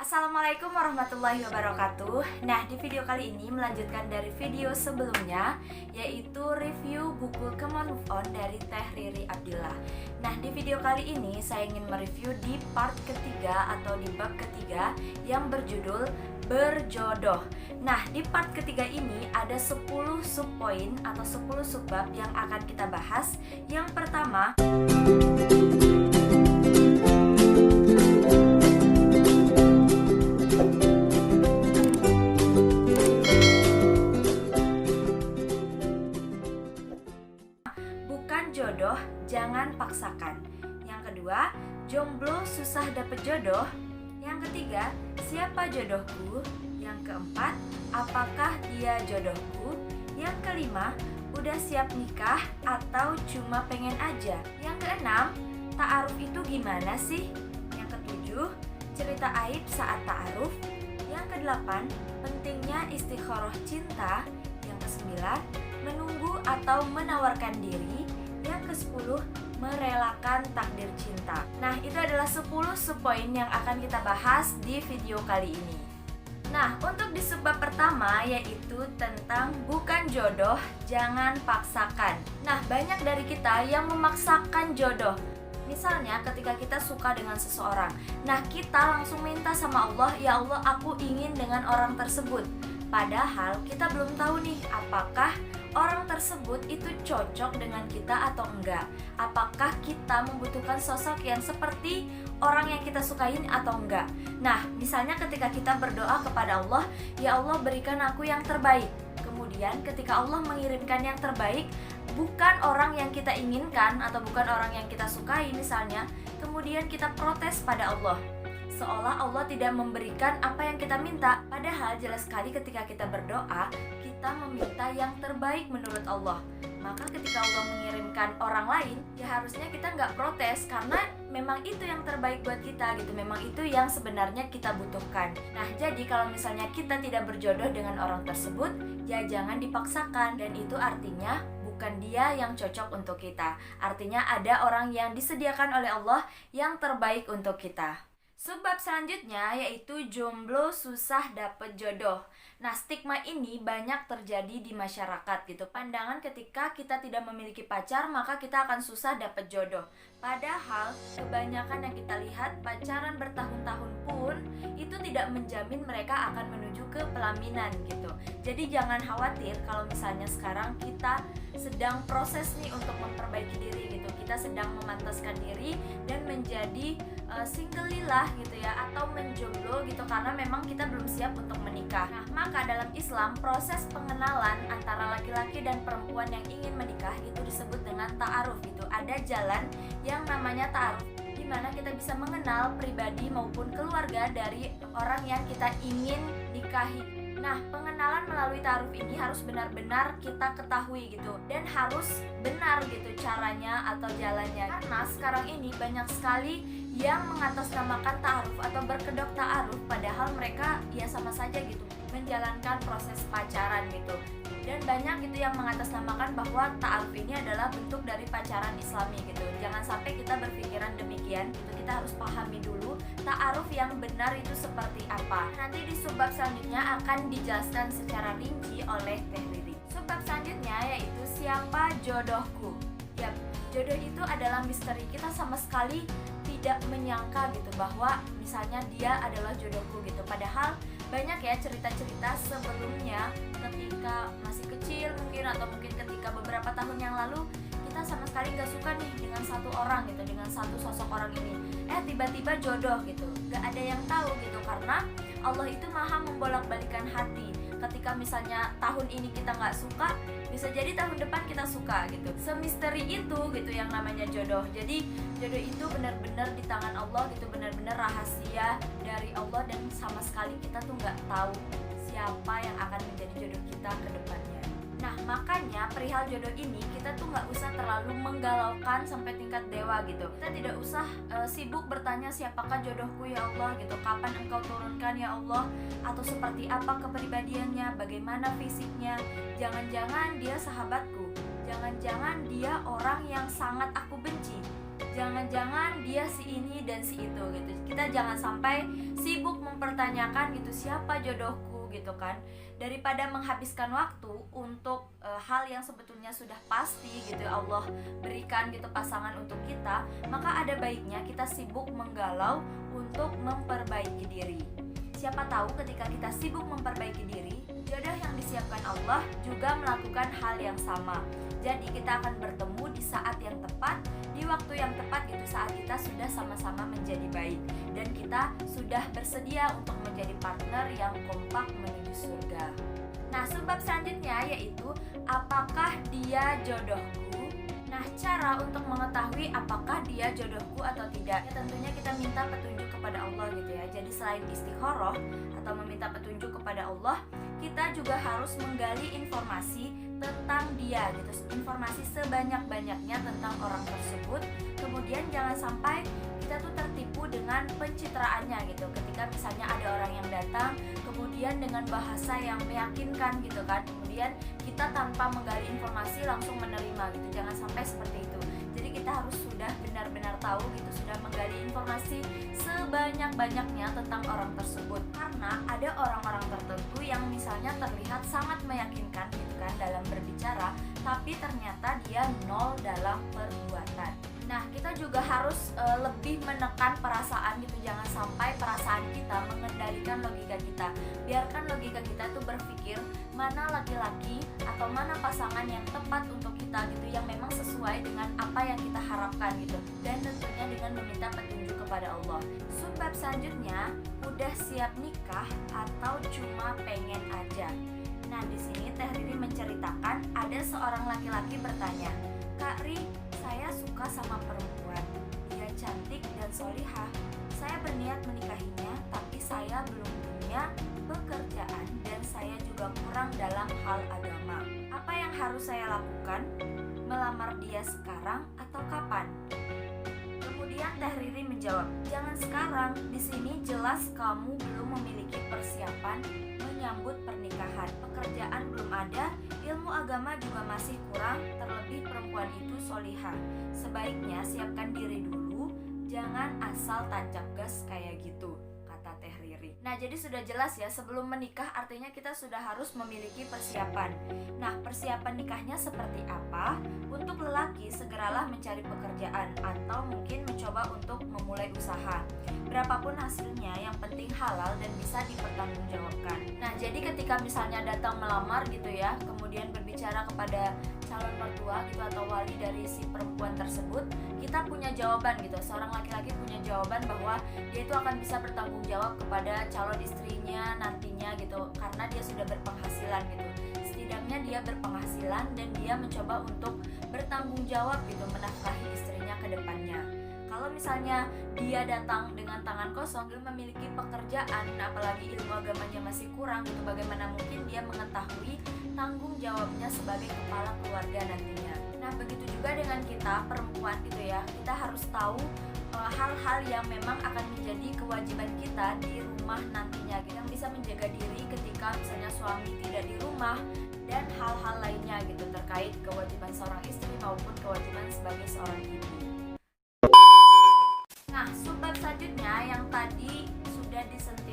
Assalamualaikum warahmatullahi wabarakatuh. Nah, di video kali ini melanjutkan dari video sebelumnya, yaitu review buku Come On Move On dari Teh Riri Abdillah. Nah, di video kali ini saya ingin mereview di part ketiga atau di bab ketiga yang berjudul Berjodoh. Nah, di part ketiga ini ada 10 subpoin atau 10 subbab yang akan kita bahas. Yang pertama, bukan jodoh, jangan paksakan. Yang kedua, jomblo susah dapet jodoh. Yang ketiga, siapa jodohku? Yang keempat, apakah dia jodohku? Yang kelima, udah siap nikah atau cuma pengen aja? Yang keenam, ta'aruf itu gimana sih? Yang ketujuh, cerita aib saat ta'aruf. Yang kedelapan, pentingnya istikharah cinta. Yang kesembilan, menunggu atau menawarkan diri. Yang ke-10, merelakan takdir cinta. Nah, itu adalah 10 subpoin yang akan kita bahas di video kali ini. Nah, untuk di subbab pertama yaitu tentang bukan jodoh, jangan paksakan. Nah, banyak dari kita yang memaksakan jodoh. Misalnya ketika kita suka dengan seseorang, nah kita langsung minta sama Allah, ya Allah aku ingin dengan orang tersebut. Padahal kita belum tahu nih apakah orang tersebut itu cocok dengan kita atau enggak. Apakah kita membutuhkan sosok yang seperti orang yang kita sukain atau enggak. Nah, misalnya ketika kita berdoa kepada Allah, ya Allah berikan aku yang terbaik. Kemudian ketika Allah mengirimkan yang terbaik, bukan orang yang kita inginkan atau bukan orang yang kita sukai misalnya, kemudian kita protes pada Allah, seolah Allah tidak memberikan apa yang kita minta. Padahal jelas sekali ketika kita berdoa, kita meminta yang terbaik menurut Allah. Maka ketika Allah mengirimkan orang lain, ya harusnya kita nggak protes, karena memang itu yang terbaik buat kita gitu. Memang itu yang sebenarnya kita butuhkan. Nah, jadi kalau misalnya kita tidak berjodoh dengan orang tersebut, ya jangan dipaksakan. Dan itu artinya bukan dia yang cocok untuk kita. Artinya ada orang yang disediakan oleh Allah yang terbaik untuk kita. Subbab selanjutnya yaitu jomblo susah dapet jodoh. Nah, stigma ini banyak terjadi di masyarakat gitu. Pandangan ketika kita tidak memiliki pacar maka kita akan susah dapet jodoh. Padahal kebanyakan yang kita lihat pacaran bertahun-tahun pun itu tidak menjamin mereka akan menuju ke pelaminan gitu. Jadi jangan khawatir kalau misalnya sekarang kita sedang proses nih untuk memperbaiki diri gitu. Kita sedang memantaskan diri dan menjadi single lillah gitu ya, atau menjomblo gitu karena memang kita belum siap untuk menikah. Nah, maka dalam Islam proses pengenalan antara laki-laki dan perempuan yang ingin menikah itu disebut dengan ta'aruf gitu. Ada jalan yang namanya ta'aruf, di mana kita bisa mengenal pribadi maupun keluarga dari orang yang kita ingin nikahi. Nah, pengenalan melalui ta'aruf ini harus benar-benar kita ketahui gitu, dan harus benar gitu caranya atau jalannya. Karena sekarang ini banyak sekali yang mengatasnamakan ta'aruf atau berkedok ta'aruf, padahal mereka ya sama saja gitu menjalankan proses pacaran gitu. Dan banyak gitu yang mengatasnamakan bahwa ta'aruf ini adalah bentuk dari pacaran Islami gitu. Jangan sampai kita berpikiran demikian gitu. Kita harus pahami dulu ta'aruf yang benar itu seperti apa. Nanti di subbab selanjutnya akan dijelaskan secara rinci oleh Teh Riri. Subbab selanjutnya yaitu siapa jodohku. Yap, jodoh itu adalah misteri. Kita sama sekali tidak menyangka gitu bahwa misalnya dia adalah jodohku gitu. Padahal banyak ya cerita-cerita sebelumnya ketika masih kecil mungkin, atau mungkin ketika beberapa tahun yang lalu kita sama sekali nggak suka nih dengan satu orang gitu, dengan satu sosok orang ini, tiba-tiba jodoh gitu. Nggak ada yang tahu gitu, karena Allah itu maha membolak-balikan hati. Ketika misalnya tahun ini kita nggak suka, bisa jadi tahun depan kita suka gitu. Semisteri itu gitu yang namanya jodoh. Jadi jodoh itu benar-benar di tangan Allah gitu, benar-benar rahasia dari Allah, dan sama sekali kita tuh nggak tahu siapa yang akan menjadi jodoh kita ke depannya. Nah, makanya perihal jodoh ini kita tuh nggak usah terlalu menggalaukan sampai tingkat dewa gitu. Kita tidak usah sibuk bertanya siapakah jodohku ya Allah gitu, kapan engkau turunkan ya Allah, atau seperti apa kepribadiannya, bagaimana fisiknya. Jangan-jangan dia sahabatku, jangan-jangan dia orang yang sangat aku benci, jangan-jangan dia si ini dan si itu gitu. Kita jangan sampai sibuk mempertanyakan gitu siapa jodohku gitu kan. Daripada menghabiskan waktu untuk hal yang sebetulnya sudah pasti gitu Allah berikan gitu pasangan untuk kita, maka ada baiknya kita sibuk menggalau untuk memperbaiki diri. Siapa tahu ketika kita sibuk memperbaiki diri, jodoh yang disiapkan Allah juga melakukan hal yang sama. Jadi kita akan bertemu di saat yang tepat, di waktu yang tepat gitu, saat kita sudah sama-sama menjadi baik dan kita sudah bersedia untuk menjadi partner yang kompak menuju surga. Nah, subbab selanjutnya yaitu apakah dia jodohku? Nah, cara untuk mengetahui apakah dia jodohku atau tidak, ya tentunya kita minta petunjuk kepada Allah gitu ya. Jadi selain istikharah atau meminta petunjuk kepada Allah, kita juga harus menggali informasi tentang dia gitu, informasi sebanyak-banyaknya tentang orang tersebut. Kemudian jangan sampai kita tuh tertipu dengan pencitraannya gitu. Ketika misalnya ada orang yang datang kemudian dengan bahasa yang meyakinkan gitu kan, kemudian kita tanpa menggali informasi langsung menerima gitu. Jangan sampai seperti itu. Jadi kita harus sudah benar-benar tahu gitu, sudah menggali informasi sebanyak-banyaknya tentang orang tersebut. Karena ada orang-orang tertentu yang misalnya terlihat sangat meyakinkan gitu kan dalam berbicara, tapi ternyata dia nol dalam perbuatan. Nah, kita juga harus lebih menekan perasaan gitu. Jangan sampai perasaan kita mengendalikan logika kita. Biarkan logika kita tuh berpikir mana laki-laki atau mana pasangan yang tepat untuk kita gitu, yang memang sesuai dengan apa yang kita harapkan gitu. Dan tentunya dengan meminta petunjuk kepada Allah. Subbab selanjutnya, udah siap nikah atau cuma pengen aja? Nah, di sini Teh Riri menceritakan ada seorang laki-laki bertanya, "Kak Ri, saya suka sama perempuan, dia cantik dan solihah. Saya berniat menikahinya, tapi saya belum punya pekerjaan dan saya juga kurang dalam hal agama. Apa yang harus saya lakukan? Melamar dia sekarang atau kapan?" Kemudian Teh Riri menjawab, "Jangan sekarang. Di sini jelas kamu belum memiliki persiapan menyambut pernikahan. Pekerjaan belum ada, ilmu agama juga masih kurang, terlebih perempuan itu solihah. Sebaiknya siapkan diri dulu, jangan asal tancap gas kayak gitu," kata Teh Riri. Nah, jadi sudah jelas ya, sebelum menikah artinya kita sudah harus memiliki persiapan. Nah, persiapan nikahnya seperti apa? Untuk lelaki, segeralah mencari pekerjaan atau mungkin mencoba untuk memulai usaha. Berapapun hasilnya, yang penting halal dan bisa dipertanggungjawabkan. Nah, jadi ketika misalnya datang melamar gitu ya, kemudian berbicara kepada calon mertua gitu atau wali dari si perempuan tersebut, kita punya jawaban gitu. Seorang laki-laki punya jawaban bahwa dia itu akan bisa bertanggung jawab kepada calon istrinya nantinya gitu, karena dia sudah berpenghasilan gitu. Setidaknya dia berpenghasilan dan dia mencoba untuk bertanggung jawab gitu, menafkahi istrinya ke depannya. Kalau misalnya dia datang dengan tangan kosong, belum memiliki pekerjaan, apalagi ilmu agamanya masih kurang gitu, bagaimana mungkin dia mengetahui tanggung jawabnya sebagai kepala keluarga nantinya. Nah, begitu juga dengan kita perempuan gitu ya, kita harus tahu hal-hal yang memang akan menjadi kewajiban kita di rumah nantinya, yang bisa menjaga diri ketika misalnya suami tidak di rumah, dan hal-hal lainnya gitu terkait kewajiban seorang istri maupun kewajiban sebagai seorang ibu. Nah, subbab selanjutnya yang tadi sudah disentuh